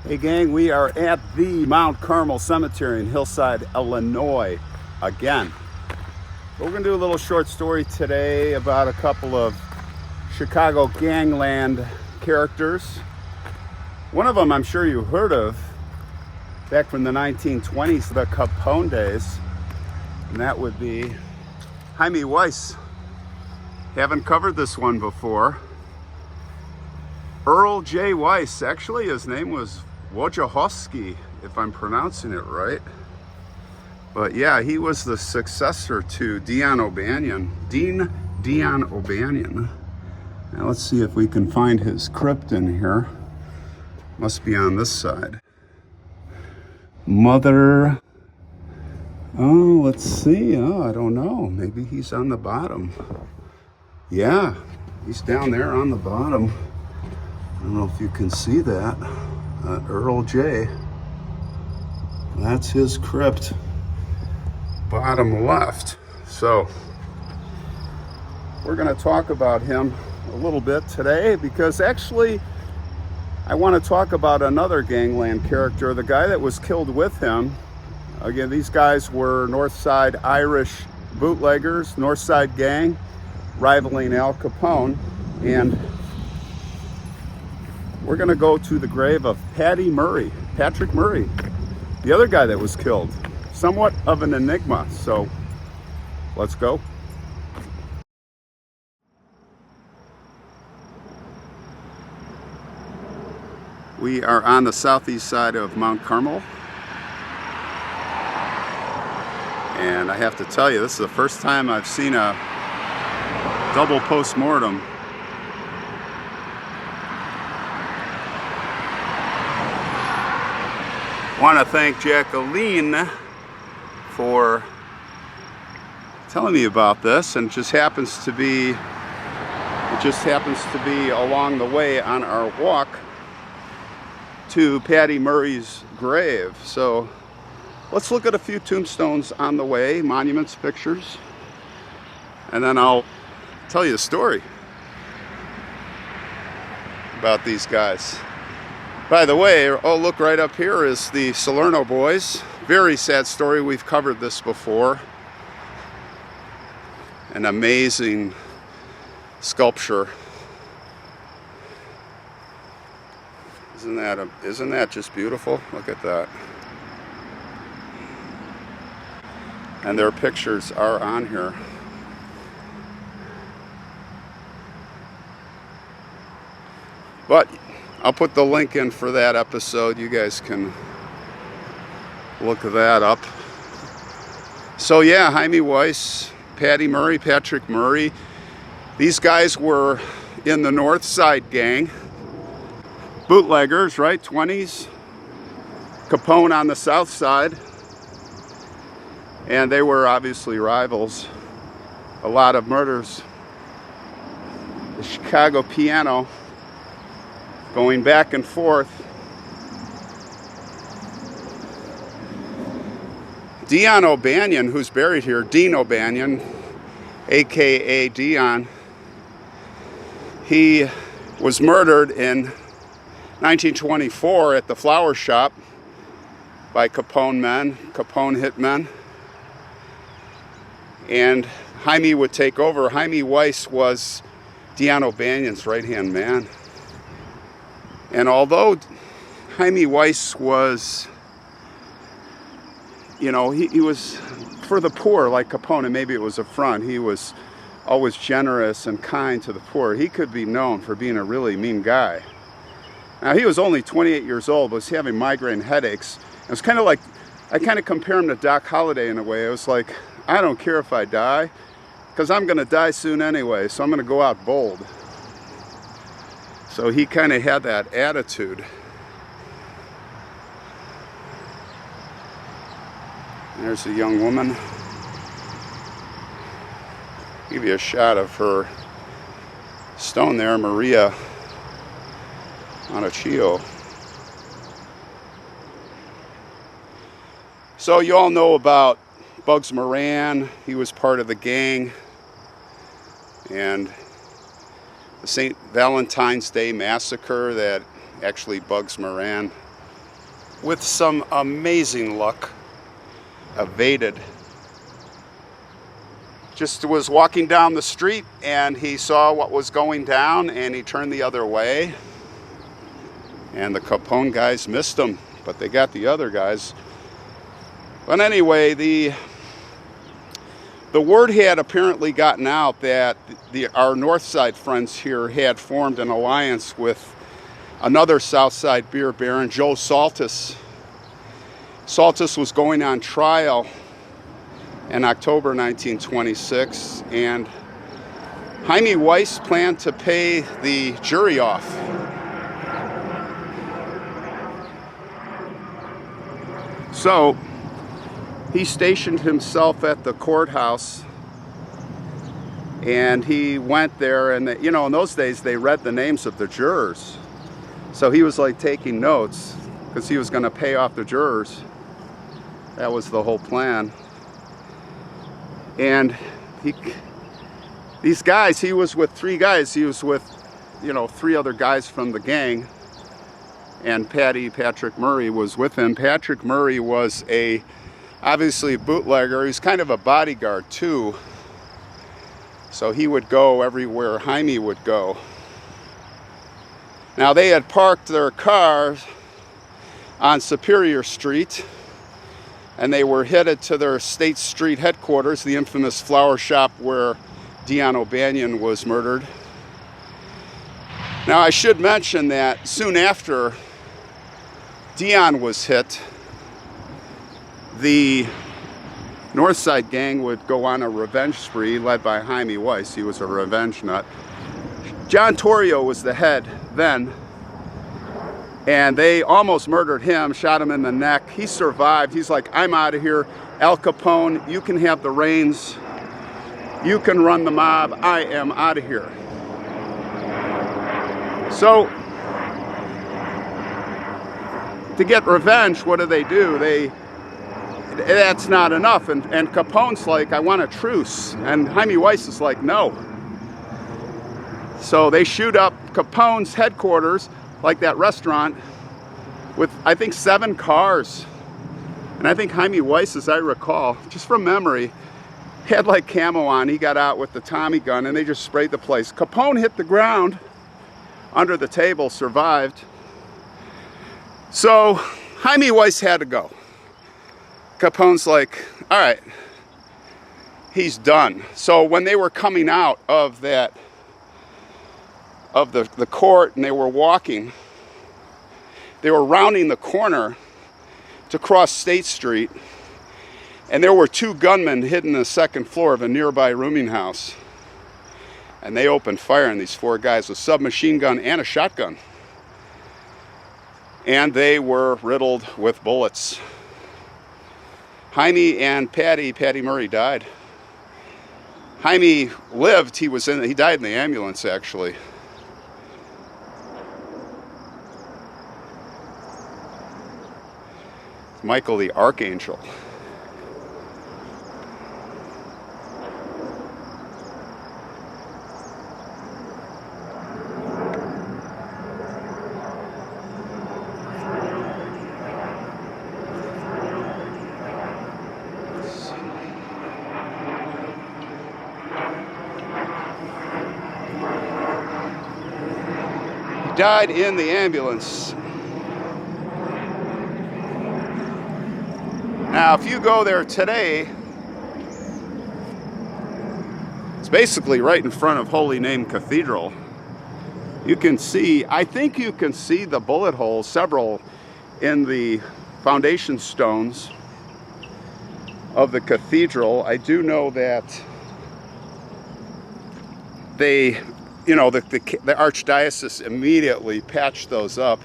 Hey gang, we are at the Mount Carmel Cemetery in Hillside, Illinois again. We're going to do a little short story today about a couple of Chicago gangland characters. One of them I'm sure you heard of back from the 1920s, the Capone days, and that would be Hymie Weiss. Haven't covered this one before. Earl J. Weiss, actually his name was Wojciechowski, if I'm pronouncing it right. But yeah, he was the successor to Dion O'Banion. Dion O'Banion. Now let's see if we can find his crypt in here. Must be on this side. Mother. Oh, let's see. Oh, I don't know. Maybe he's on the bottom. Yeah, he's down there on the bottom. I don't know if you can see that. Earl J. That's his crypt. Bottom left. So we're going to talk about him a little bit today because actually I want to talk about another gangland character, the guy that was killed with him. Again, these guys were North Side Irish bootleggers, North Side gang, rivaling Al Capone. And we're going to go to the grave of Patrick Murray, the other guy that was killed. Somewhat of an enigma, so let's go. We are on the southeast side of Mount Carmel. And I have to tell you, this is the first time I've seen a double post-mortem. Want to thank Jacqueline for telling me about this, and it just happens to be along the way on our walk to Paddy Murray's grave. So let's look at a few tombstones on the way, monuments, pictures, and then I'll tell you a story about these guys. By the way, oh look, right up here is the Salerno boys. Very sad story, we've covered this before. An amazing sculpture. Isn't that just beautiful? Look at that. And their pictures are on here. But I'll put the link in for that episode. You guys can look that up. So yeah, Hymie Weiss, Patrick Murray. These guys were in the North Side gang. Bootleggers, right? 20s. Capone on the South Side. And they were obviously rivals. A lot of murders. The Chicago piano going back and forth. Dion O'Banion, who's buried here, Dean O'Banion, aka Dion, he was murdered in 1924 at the flower shop by Capone hitmen. And Hymie would take over. Hymie Weiss was Dion O'Banion's right-hand man. And although Hymie Weiss was, you know, he was for the poor like Capone, and maybe it was a front. He was always generous and kind to the poor. He could be known for being a really mean guy. Now, he was only 28 years old, but was having migraine headaches. It was kind of like, I kind of compare him to Doc Holliday in a way. It was like, I don't care if I die, because I'm going to die soon anyway, so I'm going to go out bold. So he kind of had that attitude. There's a young woman. Give you a shot of her stone there, Maria Monachio. So you all know about Bugs Moran. He was part of the gang. And the St. Valentine's Day massacre that actually Bugs Moran with some amazing luck, evaded. Just was walking down the street and he saw what was going down and he turned the other way. And the Capone guys missed him, but they got the other guys. But anyway, the word had apparently gotten out that our North Side friends here had formed an alliance with another South Side beer baron, Joe Saltus. Saltus was going on trial in October 1926, and Hymie Weiss planned to pay the jury off. So he stationed himself at the courthouse, and he went there, and you know, in those days they read the names of the jurors. So he was like taking notes because he was going to pay off the jurors. That was the whole plan. And these guys, he was with three guys. He was with, you know, three other guys from the gang. And Patrick Murray was with him. Patrick Murray was obviously a bootlegger. He was kind of a bodyguard too. So he would go everywhere Hymie would go. Now they had parked their cars on Superior Street, and they were headed to their State Street headquarters, the infamous flower shop where Dion O'Banion was murdered. Now I should mention that soon after Dion was hit, the North Side gang would go on a revenge spree led by Hymie Weiss. He was a revenge nut. John Torrio was the head then, and they almost murdered him, shot him in the neck. He survived. He's like, I'm out of here. Al Capone, you can have the reins. You can run the mob. I am out of here. So, to get revenge, what do? That's not enough. And Capone's like, I want a truce. And Hymie Weiss is like, no. So they shoot up Capone's headquarters, like that restaurant, with I think 7 cars. And I think Hymie Weiss, as I recall, just from memory, had like camo on. He got out with the Tommy gun and they just sprayed the place. Capone hit the ground under the table, survived. So Hymie Weiss had to go. Capone's like, all right, he's done. So when they were coming out of the court and they were walking, they were rounding the corner to cross State Street, and there were 2 gunmen hidden in the 2nd floor of a nearby rooming house. And they opened fire on these 4 guys with a submachine gun and a shotgun. And they were riddled with bullets. Hymie and Paddy Murray died. Hymie lived. He died in the ambulance, actually. Michael the Archangel. He died in the ambulance. Now, if you go there today, it's basically right in front of Holy Name Cathedral. You can see, I think you can see the bullet holes, several, in the foundation stones of the cathedral. I do know that they, you know, the archdiocese immediately patched those up.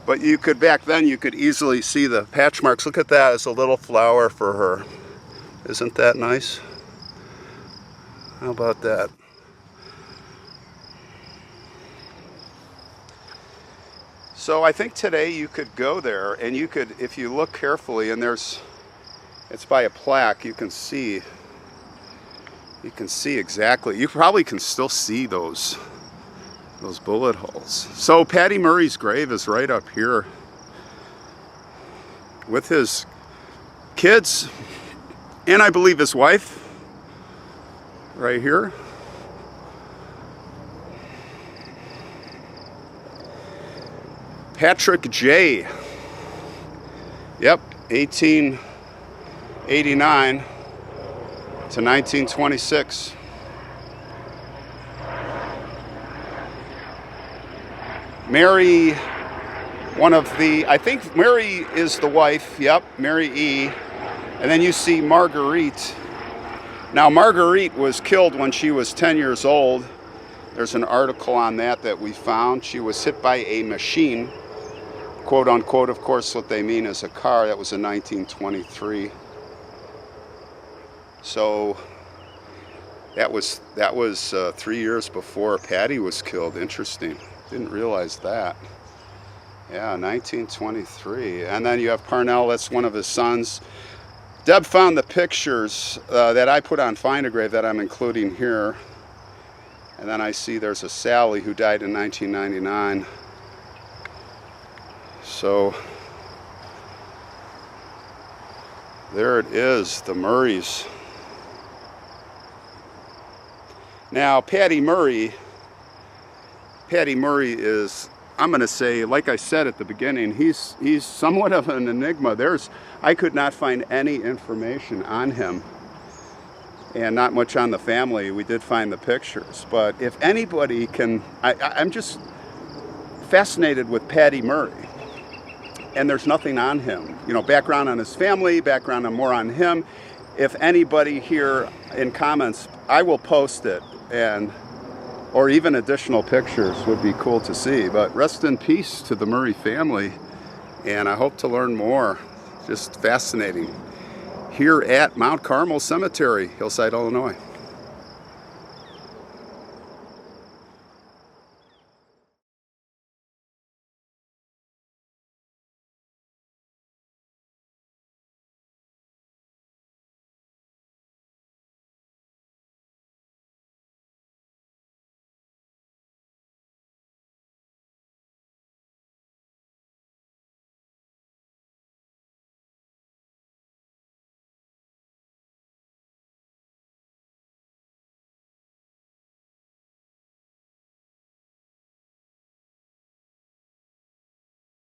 But you could, back then, you could easily see the patch marks. Look at that, it's a little flower for her. Isn't that nice? How about that? So I think today you could go there and you could, if you look carefully, and it's by a plaque, you can see exactly, you probably can still see those bullet holes. So Paddy Murray's grave is right up here. with his kids, and I believe his wife, right here. Patrick J. Yep, 1889 to 1926. Mary, one of the, I think Mary is the wife, yep, Mary E. And then you see Marguerite. Now Marguerite was killed when she was 10 years old. There's an article on that we found. She was hit by a machine, quote unquote. Of course, what they mean is a car. That was in 1923. So that was 3 years before Paddy was killed. Interesting. Didn't realize that. Yeah, 1923. And then you have Parnell. That's one of his sons. Deb found the pictures that I put on Find a Grave that I'm including here. And then I see there's a Sally who died in 1999. So there it is, the Murrays. Now Paddy Murray is, I'm going to say, like I said at the beginning, he's somewhat of an enigma. I could not find any information on him, and not much on the family. We did find the pictures, but if anybody can, I'm just fascinated with Paddy Murray, and there's nothing on him. You know, background on his family, background on more on him. If anybody here in comments, I will post it, or even additional pictures would be cool to see. But rest in peace to the Murray family, and I hope to learn more. Just fascinating. Here at Mount Carmel Cemetery, Hillside, Illinois.